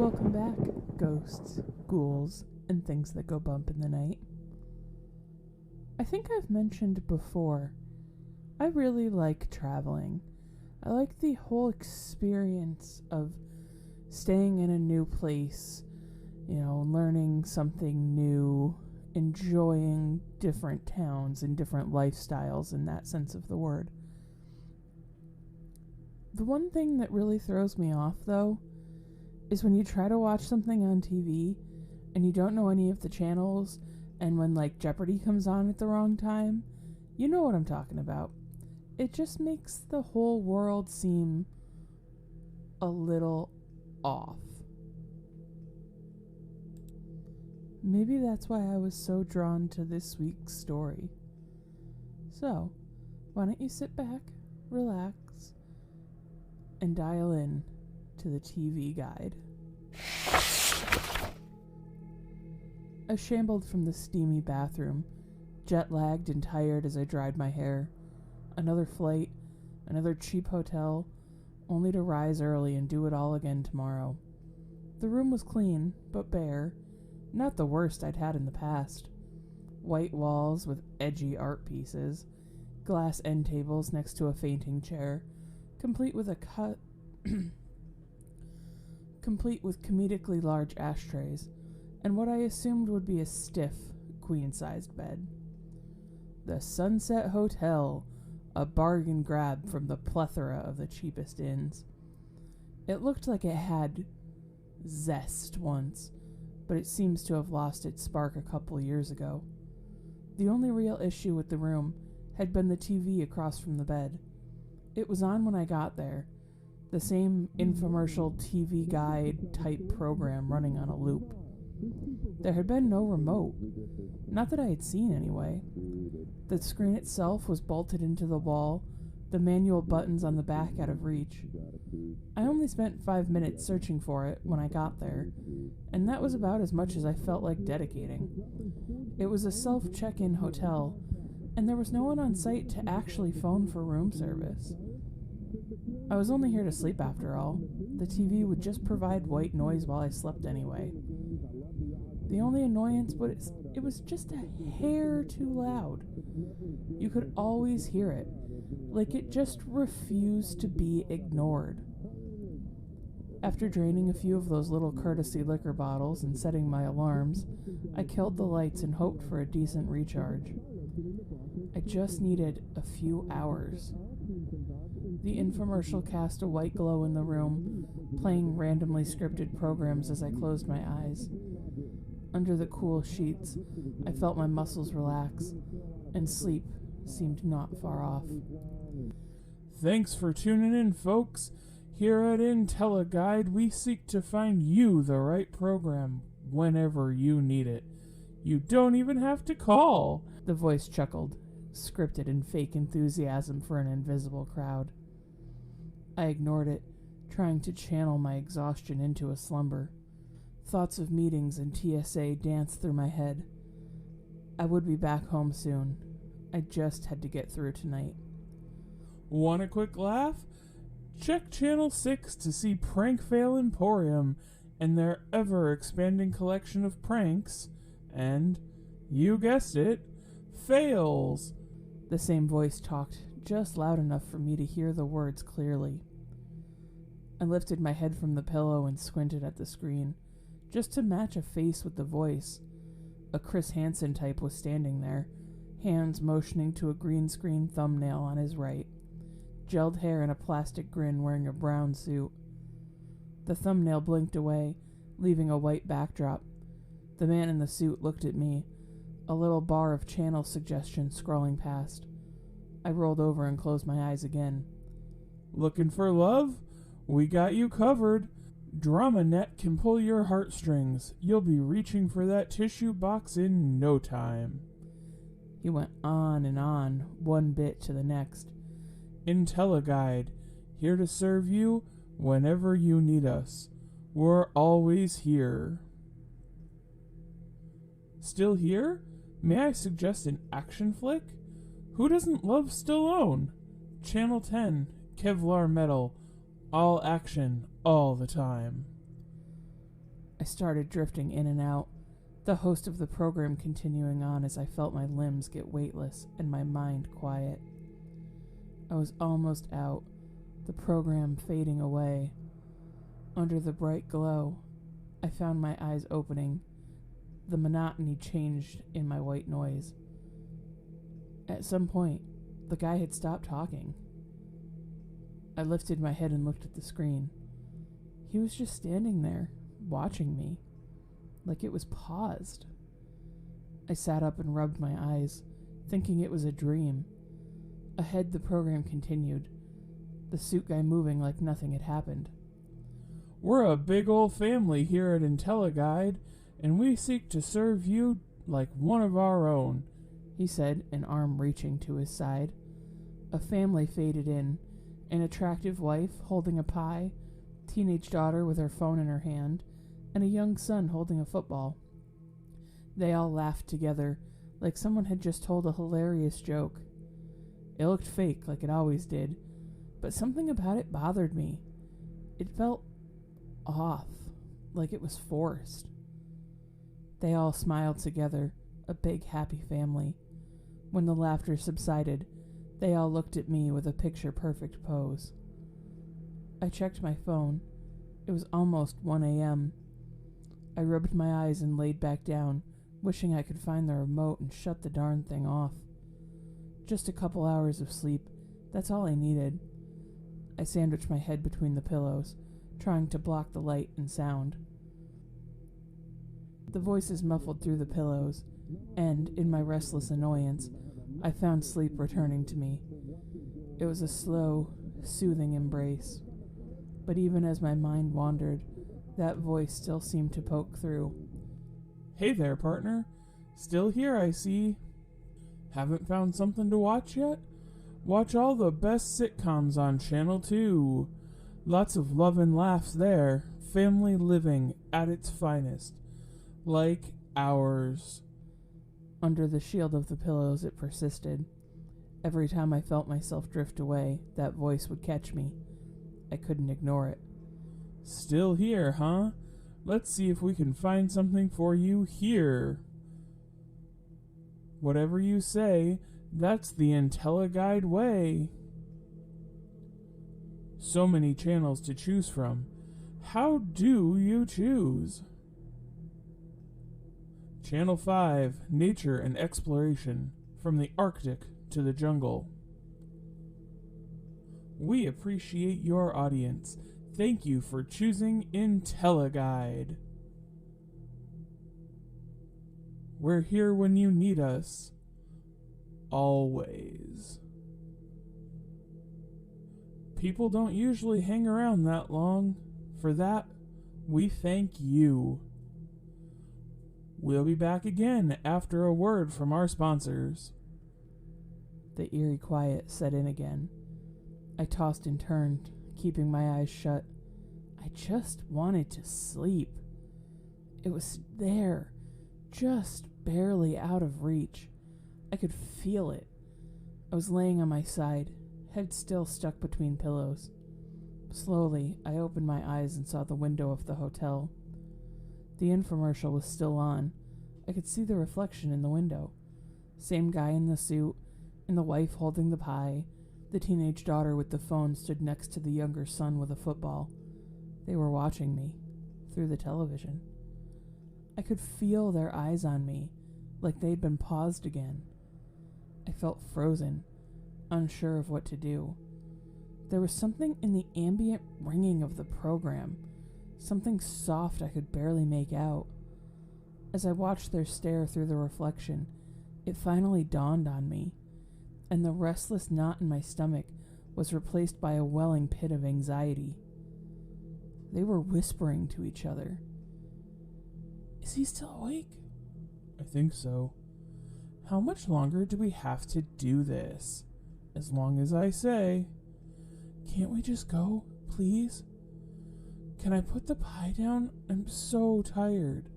Welcome back, ghosts, ghouls, and things that go bump in the night. I think I've mentioned before, I really like traveling. I like the whole experience of staying in a new place, learning something new, enjoying different towns and different lifestyles in that sense of the word. The one thing that really throws me off, though, is when you try to watch something on TV and you don't know any of the channels, and when Jeopardy comes on at the wrong time, you know what I'm talking about. It just makes the whole world seem a little off. Maybe that's why I was so drawn to this week's story. So, why don't you sit back, relax, and dial in to the TV guide. I shambled from the steamy bathroom, jet-lagged and tired as I dried my hair. Another flight, another cheap hotel, only to rise early and do it all again tomorrow. The room was clean, but bare, not the worst I'd had in the past. White walls with edgy art pieces, glass end tables next to a fainting chair, complete with comedically large ashtrays, and what I assumed would be a stiff, queen-sized bed. The Sunset Hotel, a bargain grab from the plethora of the cheapest inns. It looked like it had zest once, but it seems to have lost its spark a couple years ago. The only real issue with the room had been the TV across from the bed. It was on when I got there, the same infomercial TV guide type program running on a loop. There had been no remote, not that I had seen anyway. The screen itself was bolted into the wall, the manual buttons on the back out of reach. I only spent 5 minutes searching for it when I got there, and that was about as much as I felt like dedicating. It was a self-check-in hotel, and there was no one on site to actually phone for room service. I was only here to sleep after all. The TV would just provide white noise while I slept anyway. The only annoyance was it was just a hair too loud. You could always hear it, like it just refused to be ignored. After draining a few of those little courtesy liquor bottles and setting my alarms, I killed the lights and hoped for a decent recharge. I just needed a few hours. The infomercial cast a white glow in the room, playing randomly scripted programs as I closed my eyes. Under the cool sheets, I felt my muscles relax, and sleep seemed not far off. Thanks for tuning in, folks. Here at IntelliGuide, we seek to find you the right program whenever you need it. You don't even have to call. The voice chuckled, scripted in fake enthusiasm for an invisible crowd. I ignored it, trying to channel my exhaustion into a slumber. Thoughts of meetings and TSA danced through my head. I would be back home soon. I just had to get through tonight. Want a quick laugh? Check Channel 6 to see Prank Fail Emporium and their ever-expanding collection of pranks and, you guessed it, fails. The same voice talked just loud enough for me to hear the words clearly. I lifted my head from the pillow and squinted at the screen, just to match a face with the voice. A Chris Hansen type was standing there, hands motioning to a green screen thumbnail on his right. Gelled hair and a plastic grin, wearing a brown suit. The thumbnail blinked away, leaving a white backdrop. The man in the suit looked at me, a little bar of channel suggestions scrolling past. I rolled over and closed my eyes again. Looking for love? We got you covered. DramaNet can pull your heartstrings. You'll be reaching for that tissue box in no time. He went on, one bit to the next. IntelliGuide, here to serve you whenever you need us. We're always here. Still here? May I suggest an action flick? Who doesn't love Stallone? Channel 10, Kevlar Metal, all action, all the time. I started drifting in and out, the host of the program continuing on as I felt my limbs get weightless and my mind quiet. I was almost out, the program fading away. Under the bright glow, I found my eyes opening. The monotony changed in my white noise. At some point, the guy had stopped talking. I lifted my head and looked at the screen. He was just standing there, watching me, like it was paused. I sat up and rubbed my eyes, thinking it was a dream. Ahead, the program continued, the suit guy moving like nothing had happened. We're a big old family here at IntelliGuide, and we seek to serve you like one of our own, he said, an arm reaching to his side. A family faded in, an attractive wife holding a pie, teenage daughter with her phone in her hand, and a young son holding a football. They all laughed together, like someone had just told a hilarious joke. It looked fake, like it always did, but something about it bothered me. It felt off, like it was forced. They all smiled together, a big happy family. When the laughter subsided, they all looked at me with a picture-perfect pose. I checked my phone. It was almost 1 a.m. I rubbed my eyes and laid back down, wishing I could find the remote and shut the darn thing off. Just a couple hours of sleep, that's all I needed. I sandwiched my head between the pillows, trying to block the light and sound. The voices muffled through the pillows, and, in my restless annoyance, I found sleep returning to me. It was a slow, soothing embrace. But even as my mind wandered, that voice still seemed to poke through. Hey there, partner. Still here, I see. Haven't found something to watch yet? Watch all the best sitcoms on Channel 2. Lots of love and laughs there. Family living at its finest. Like ours. Under the shield of the pillows it persisted. Every time I felt myself drift away, that voice would catch me. I couldn't ignore it. Still here, huh? Let's see if we can find something for you here. Whatever you say, that's the IntelliGuide way. So many channels to choose from. How do you choose? Channel 5, Nature and Exploration, from the Arctic to the jungle. We appreciate your audience. Thank you for choosing IntelliGuide. We're here when you need us. Always. People don't usually hang around that long. For that, we thank you. We'll be back again after a word from our sponsors. The eerie quiet set in again. I tossed and turned, keeping my eyes shut. I just wanted to sleep. It was there, just barely out of reach. I could feel it. I was laying on my side, head still stuck between pillows. Slowly, I opened my eyes and saw the window of the hotel. The infomercial was still on. I could see the reflection in the window. Same guy in the suit, and the wife holding the pie. The teenage daughter with the phone stood next to the younger son with a football. They were watching me, through the television. I could feel their eyes on me, like they'd been paused again. I felt frozen, unsure of what to do. There was something in the ambient ringing of the program, something soft I could barely make out. As I watched their stare through the reflection, it finally dawned on me, and the restless knot in my stomach was replaced by a welling pit of anxiety. They were whispering to each other. Is he still awake? I think so. How much longer do we have to do this? As long as I say. Can't we just go, please? Can I put the pie down? I'm so tired.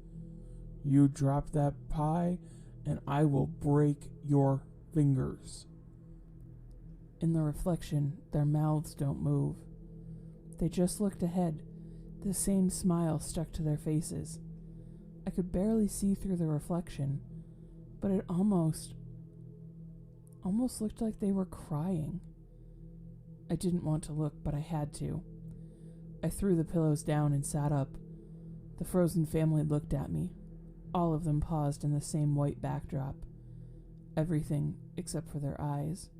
You drop that pie, and I will break your fingers. In the reflection, their mouths don't move. They just looked ahead, The same smile stuck to their faces. I could barely see through the reflection, but it almost looked like they were crying. I didn't want to look, but I had to. I threw the pillows down and sat up. The frozen family looked at me. All of them paused in the same white backdrop. Everything except for their eyes.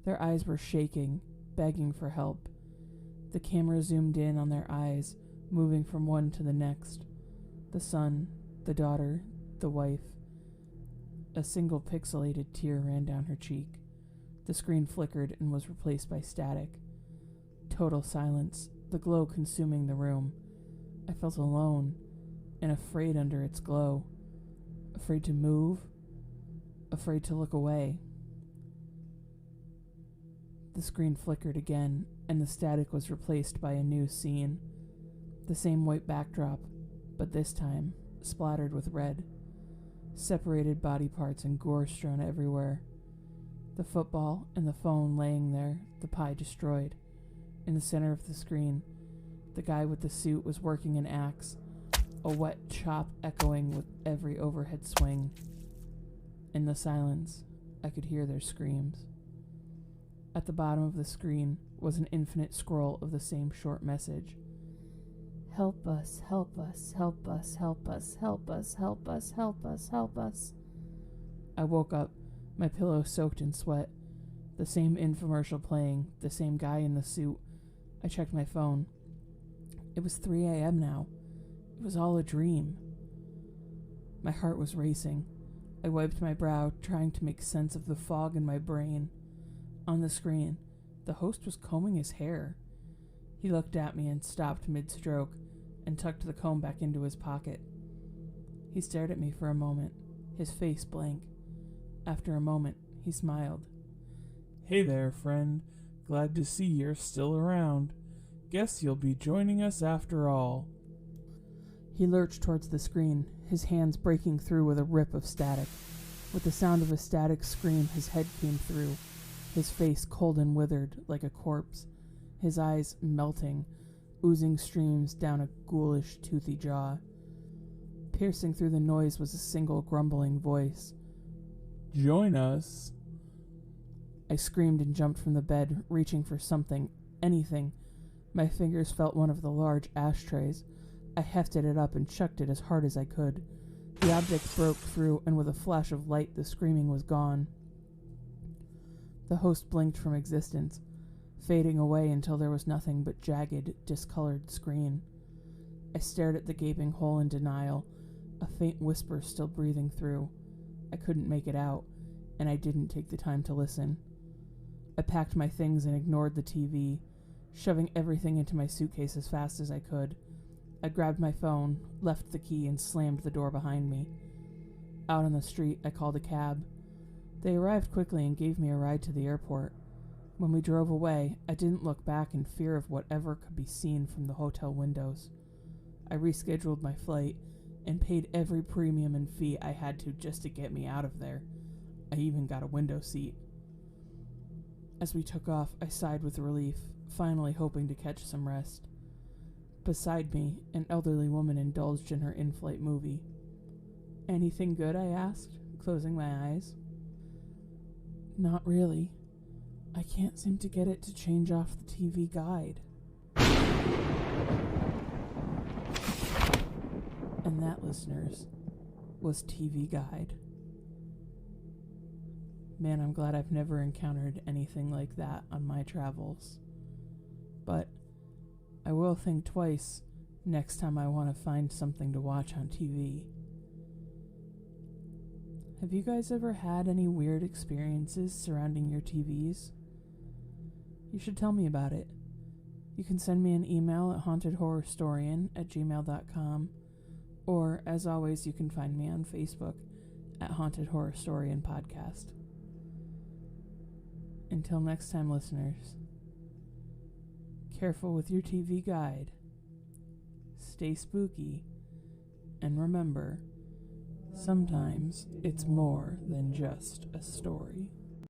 Their eyes were shaking, begging for help. The camera zoomed in on their eyes, moving from one to the next. The son, the daughter, the wife. A single pixelated tear ran down her cheek. The screen flickered and was replaced by static. Total silence, the glow consuming the room. I felt alone and afraid under its glow. Afraid to move, afraid to look away. The screen flickered again, and the static was replaced by a new scene. The same white backdrop, but this time splattered with red. Separated body parts and gore strewn everywhere. The football and the phone laying there, the pie destroyed. In the center of the screen, the guy with the suit was working an axe, a wet chop echoing with every overhead swing. In the silence, I could hear their screams. At the bottom of the screen was an infinite scroll of the same short message. Help us, help us, help us, help us, help us, help us, help us, help us. I woke up, my pillow soaked in sweat. The same infomercial playing, the same guy in the suit. I checked my phone. It was 3 a.m. now. It was all a dream. My heart was racing. I wiped my brow, trying to make sense of the fog in my brain. On the screen, the host was combing his hair. He looked at me and stopped mid-stroke and tucked the comb back into his pocket. He stared at me for a moment, his face blank. After a moment, he smiled. Hey there, friend. Glad to see you're still around. Guess you'll be joining us after all. He lurched towards the screen, his hands breaking through with a rip of static. With the sound of a static scream, his head came through, his face cold and withered like a corpse, his eyes melting, oozing streams down a ghoulish, toothy jaw. Piercing through the noise was a single grumbling voice. Join us. I screamed and jumped from the bed, reaching for something, anything. My fingers felt one of the large ashtrays. I hefted it up and chucked it as hard as I could. The object broke through, and with a flash of light, the screaming was gone. The host blinked from existence, fading away until there was nothing but jagged, discolored screen. I stared at the gaping hole in denial, a faint whisper still breathing through. I couldn't make it out, and I didn't take the time to listen. I packed my things and ignored the TV, shoving everything into my suitcase as fast as I could. I grabbed my phone, left the key, and slammed the door behind me. Out on the street, I called a cab. They arrived quickly and gave me a ride to the airport. When we drove away, I didn't look back in fear of whatever could be seen from the hotel windows. I rescheduled my flight and paid every premium and fee I had to just to get me out of there. I even got a window seat. As we took off, I sighed with relief, finally hoping to catch some rest. Beside me, an elderly woman indulged in her in-flight movie. Anything good? I asked, closing my eyes. Not really. I can't seem to get it to change off the TV guide. And that, listeners, was TV Guide. Man, I'm glad I've never encountered anything like that on my travels. But I will think twice next time I want to find something to watch on TV. Have you guys ever had any weird experiences surrounding your TVs? You should tell me about it. You can send me an email at hauntedhorrorstorian@gmail.com, or, as always, you can find me on Facebook at Haunted Horror Storian Podcast. Until next time, listeners, careful with your TV guide, stay spooky, and remember, sometimes it's more than just a story.